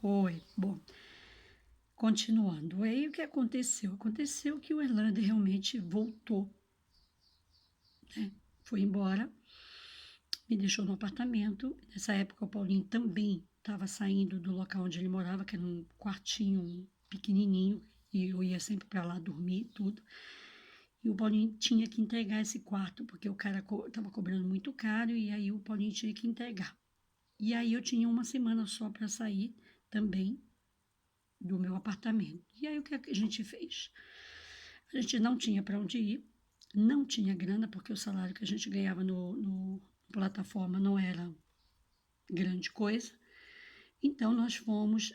Oi, bom, continuando. Aí o que aconteceu? Aconteceu que o Erlander realmente voltou, né? Foi embora, me deixou no apartamento. Nessa época o Paulinho também estava saindo do local onde ele morava, que era um quartinho pequenininho, e eu ia sempre para lá dormir e tudo. E o Paulinho tinha que entregar esse quarto, porque o cara estava cobrando muito caro, e aí o Paulinho tinha que entregar. E aí eu tinha uma semana só para sair também do meu apartamento. E aí o que a gente fez? A gente não tinha para onde ir, não tinha grana, porque o salário que a gente ganhava no plataforma não era grande coisa. Então nós fomos,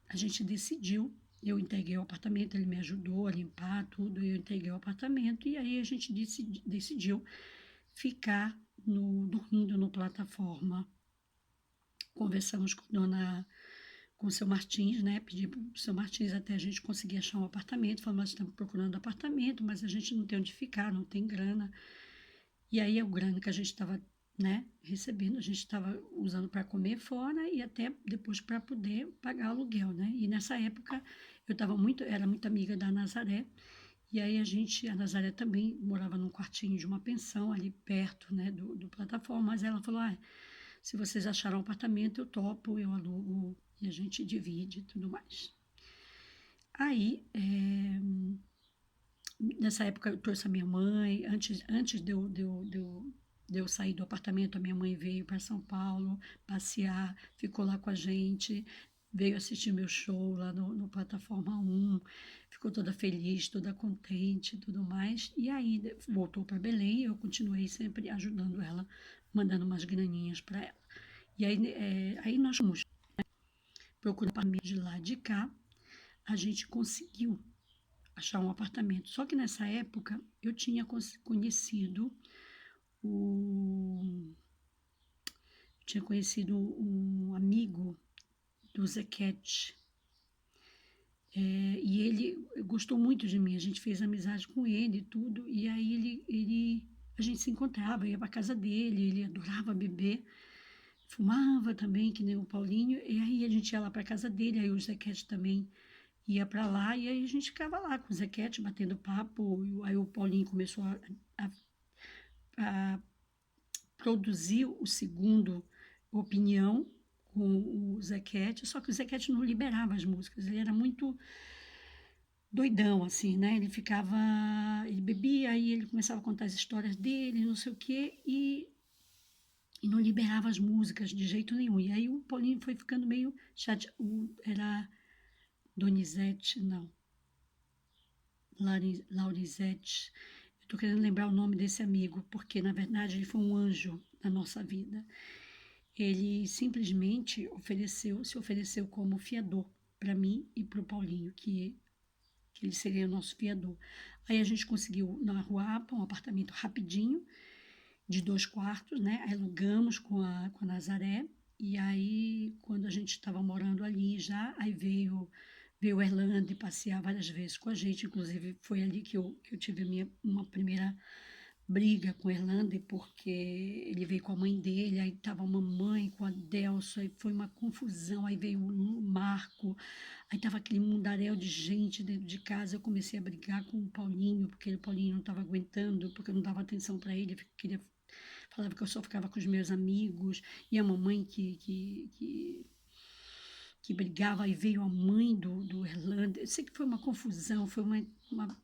a gente decidiu, eu entreguei o apartamento, ele me ajudou a limpar tudo, eu entreguei o apartamento e aí a gente decidiu ficar dormindo no plataforma. Conversamos com o seu Martins, né? Pedi para o seu Martins até a gente conseguir achar um apartamento. Falamos, nós estamos procurando apartamento, mas a gente não tem onde ficar, não tem grana. E aí o grana que a gente estava, né, recebendo, a gente estava usando para comer fora e até depois para poder pagar aluguel, né? E nessa época era muito amiga da Nazaré. E aí a Nazaré também morava num quartinho de uma pensão ali perto, né, do plataforma, mas ela falou, se vocês acharam um apartamento, eu topo, eu alugo e a gente divide e tudo mais. Aí, nessa época eu trouxe a minha mãe, antes de eu sair do apartamento, a minha mãe veio para São Paulo passear, ficou lá com a gente, veio assistir meu show lá no Plataforma 1, ficou toda feliz, toda contente e tudo mais. E aí voltou para Belém e eu continuei sempre ajudando ela, mandando umas graninhas para ela. E aí, aí nós fomos procurando apartamento de lá de cá, a gente conseguiu achar um apartamento. Só que nessa época eu tinha conhecido o tinha conhecido um amigo do Zequete. E ele gostou muito de mim, a gente fez amizade com ele e tudo, e aí a gente se encontrava, ia para casa dele, ele adorava beber, fumava também, que nem o Paulinho, e aí a gente ia lá para casa dele, aí o Zequete também ia para lá, e aí a gente ficava lá com o Zequete, batendo papo, aí o Paulinho começou a produzir o segundo Opinião com o Zequete, só que o Zequete não liberava as músicas, ele era muito doidão, assim, né? Ele bebia, aí ele começava a contar as histórias dele, não sei o quê, e não liberava as músicas de jeito nenhum. E aí o Paulinho foi ficando meio chateado. Era Donizete, não, Laurizete. Eu tô querendo lembrar o nome desse amigo, porque na verdade ele foi um anjo na nossa vida. Ele simplesmente se ofereceu como fiador para mim e para o Paulinho, que ele seria o nosso fiador. Aí a gente conseguiu na Rua APA um apartamento rapidinho, de 2 quartos, né? Alugamos com a Nazaré, e aí quando a gente estava morando ali já, aí veio o Erlander passear várias vezes com a gente, inclusive foi ali que eu tive uma primeira briga com o Erlander, porque ele veio com a mãe dele, aí tava a mamãe com a Delso, aí foi uma confusão, aí veio o Marco, aí tava aquele mundaréu de gente dentro de casa, eu comecei a brigar com o Paulinho, porque o Paulinho não estava aguentando, porque eu não dava atenção para ele, falava que eu só ficava com os meus amigos, e a mamãe que brigava, aí veio a mãe do Erlander, eu sei que foi uma confusão, foi uma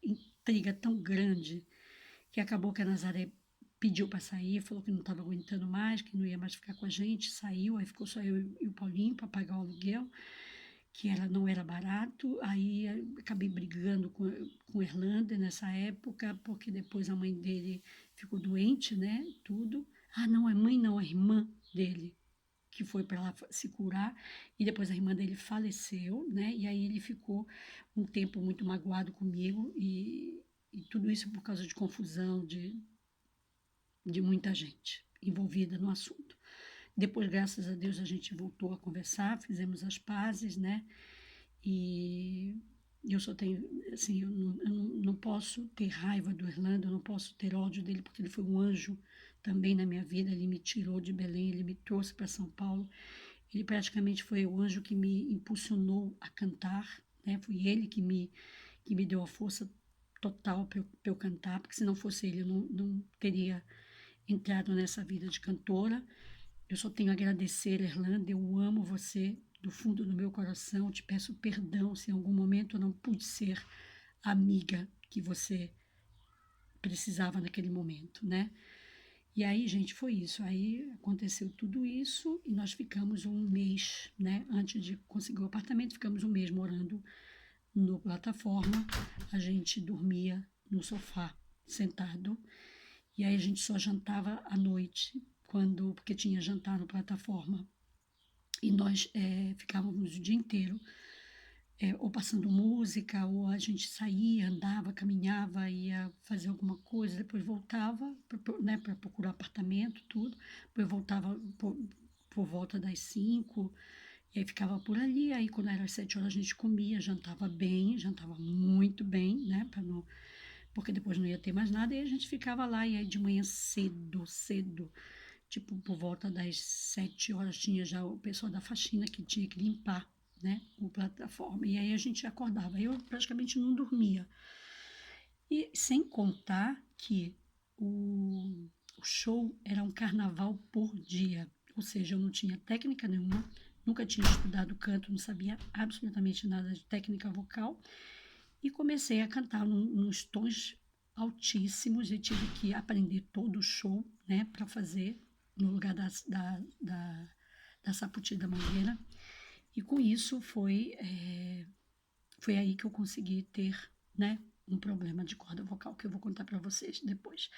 intriga tão grande, que acabou que a Nazaré pediu para sair, falou que não estava aguentando mais, que não ia mais ficar com a gente, saiu, aí ficou só eu e o Paulinho para pagar o aluguel, que não era barato, aí acabei brigando com o Erlander nessa época, porque depois a mãe dele ficou doente, né, tudo. Não, é irmã dele, que foi para lá se curar, e depois a irmã dele faleceu, né, e aí ele ficou um tempo muito magoado comigo, e tudo isso por causa de confusão de muita gente envolvida no assunto. Depois, graças a Deus, a gente voltou a conversar, fizemos as pazes, né? E eu só tenho, assim, eu não posso ter raiva do Orlando, eu não posso ter ódio dele, porque ele foi um anjo também na minha vida, ele me tirou de Belém, ele me trouxe para São Paulo, Ele praticamente foi o anjo que me impulsionou a cantar, né? Foi ele que me deu a força total para eu cantar, porque se não fosse ele, eu não teria entrado nessa vida de cantora. Eu só tenho a agradecer, Erlanda, eu amo você do fundo do meu coração, te peço perdão se em algum momento eu não pude ser a amiga que você precisava naquele momento, né? E aí, gente, foi isso. Aí aconteceu tudo isso e nós ficamos um mês, né? Antes de conseguir o apartamento, ficamos um mês morando no plataforma. A gente dormia no sofá, sentado. E aí a gente só jantava à noite, porque tinha jantar no plataforma. E nós ficávamos o dia inteiro ou passando música, ou a gente saía, andava, caminhava, ia fazer alguma coisa, depois voltava, né, para procurar apartamento, tudo, depois voltava por volta das 5, e aí ficava por ali, aí quando era às 7 horas a gente comia, jantava bem, jantava muito bem, né, porque depois não ia ter mais nada, e a gente ficava lá, e aí de manhã cedo, cedo, tipo por volta das 7 horas tinha já o pessoal da faxina que tinha que limpar, né, o plataforma. E aí a gente acordava. Eu praticamente não dormia. E sem contar que o show era um carnaval por dia. Ou seja, eu não tinha técnica nenhuma, nunca tinha estudado canto, não sabia absolutamente nada de técnica vocal. E comecei a cantar nos tons altíssimos e tive que aprender todo o show, né, para fazer no lugar da Sapoti da Mangueira. E com isso foi aí que eu consegui ter, né, um problema de corda vocal, que eu vou contar para vocês depois.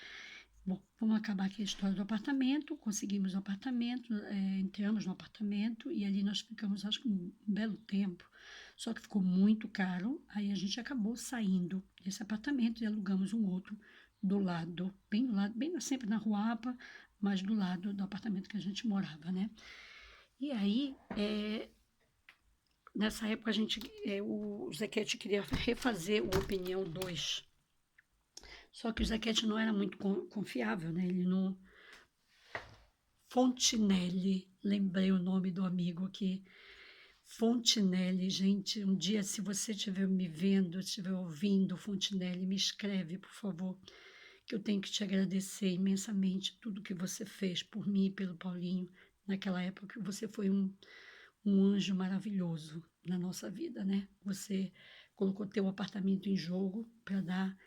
Bom, vamos acabar aqui a história do apartamento. Conseguimos o apartamento, entramos no apartamento e ali nós ficamos, acho que um belo tempo. Só que ficou muito caro, aí a gente acabou saindo desse apartamento e alugamos um outro do lado, bem sempre na Rua APA, mas do lado do apartamento que a gente morava, né? E aí, nessa época, o Zequete queria refazer o Opinião 2. Só que o Zequete não era muito confiável, né? Ele não. Fontinelli, lembrei o nome do amigo aqui. Fontinelli, gente, um dia, se você estiver me vendo, estiver ouvindo, Fontinelli, me escreve, por favor, que eu tenho que te agradecer imensamente tudo que você fez por mim e pelo Paulinho naquela época. Você foi um anjo maravilhoso na nossa vida, né? Você colocou teu apartamento em jogo para dar,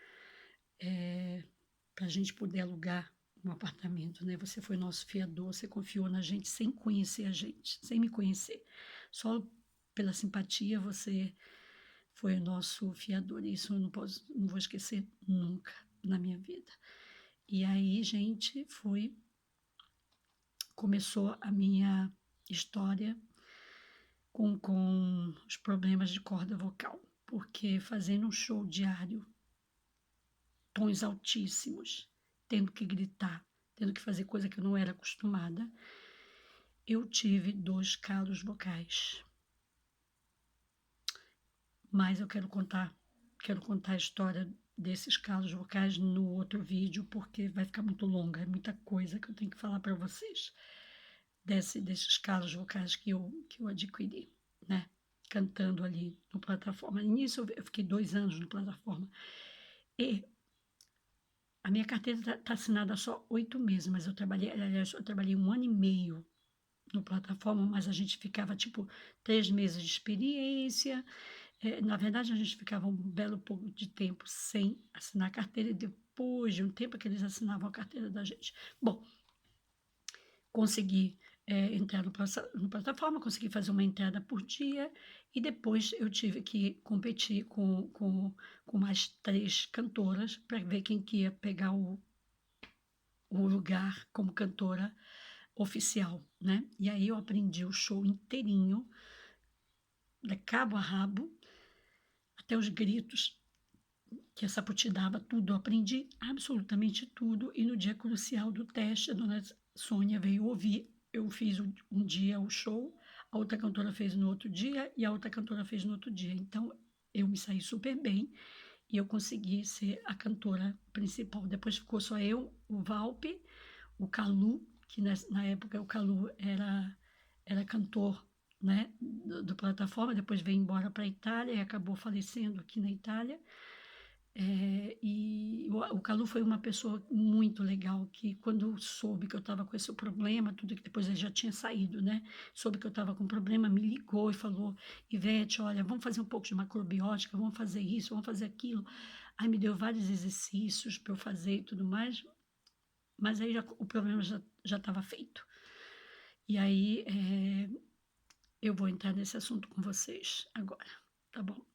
para a gente poder alugar um apartamento, né? Você foi nosso fiador, você confiou na gente sem conhecer a gente, sem me conhecer. Só pela simpatia você foi o nosso fiador. Isso eu não vou esquecer nunca na minha vida. E aí, gente, começou a minha história com os problemas de corda vocal, porque fazendo um show diário, tons altíssimos, tendo que gritar, tendo que fazer coisa que eu não era acostumada, eu tive 2 calos vocais. Mas eu quero contar a história desses calos vocais no outro vídeo, porque vai ficar muito longa, é muita coisa que eu tenho que falar para vocês desses calos vocais que eu adquiri, né? Cantando ali no plataforma. Nisso eu fiquei 2 anos no plataforma. E a minha carteira tá assinada há só 8 meses, mas eu trabalhei 1 ano e meio no plataforma, mas a gente ficava tipo 3 meses de experiência. Na verdade, a gente ficava um belo pouco de tempo sem assinar a carteira e depois de um tempo que eles assinavam a carteira da gente. Bom, consegui entrar no plataforma, consegui fazer uma entrada por dia e depois eu tive que competir com mais 3 cantoras para ver quem que ia pegar o lugar como cantora oficial, né? E aí eu aprendi o show inteirinho, de cabo a rabo, até os gritos que a Sapoti dava, tudo. Eu aprendi absolutamente tudo e no dia crucial do teste, a dona Sônia veio ouvir. Eu fiz um dia o show, a outra cantora fez no outro dia e a outra cantora fez no outro dia. Então, eu me saí super bem e eu consegui ser a cantora principal. Depois ficou só eu, o Valpe, o Calu, que na época o Calu era cantor, né, do Plataforma, depois veio embora para a Itália e acabou falecendo aqui na Itália. E o Calu foi uma pessoa muito legal, que quando soube que eu estava com esse problema, tudo que depois ele já tinha saído, né? Soube que eu estava com problema, me ligou e falou: Ivete, olha, vamos fazer um pouco de macrobiótica, vamos fazer isso, vamos fazer aquilo. Aí me deu vários exercícios para eu fazer e tudo mais, mas aí o problema já estava feito. E aí eu vou entrar nesse assunto com vocês agora, tá bom?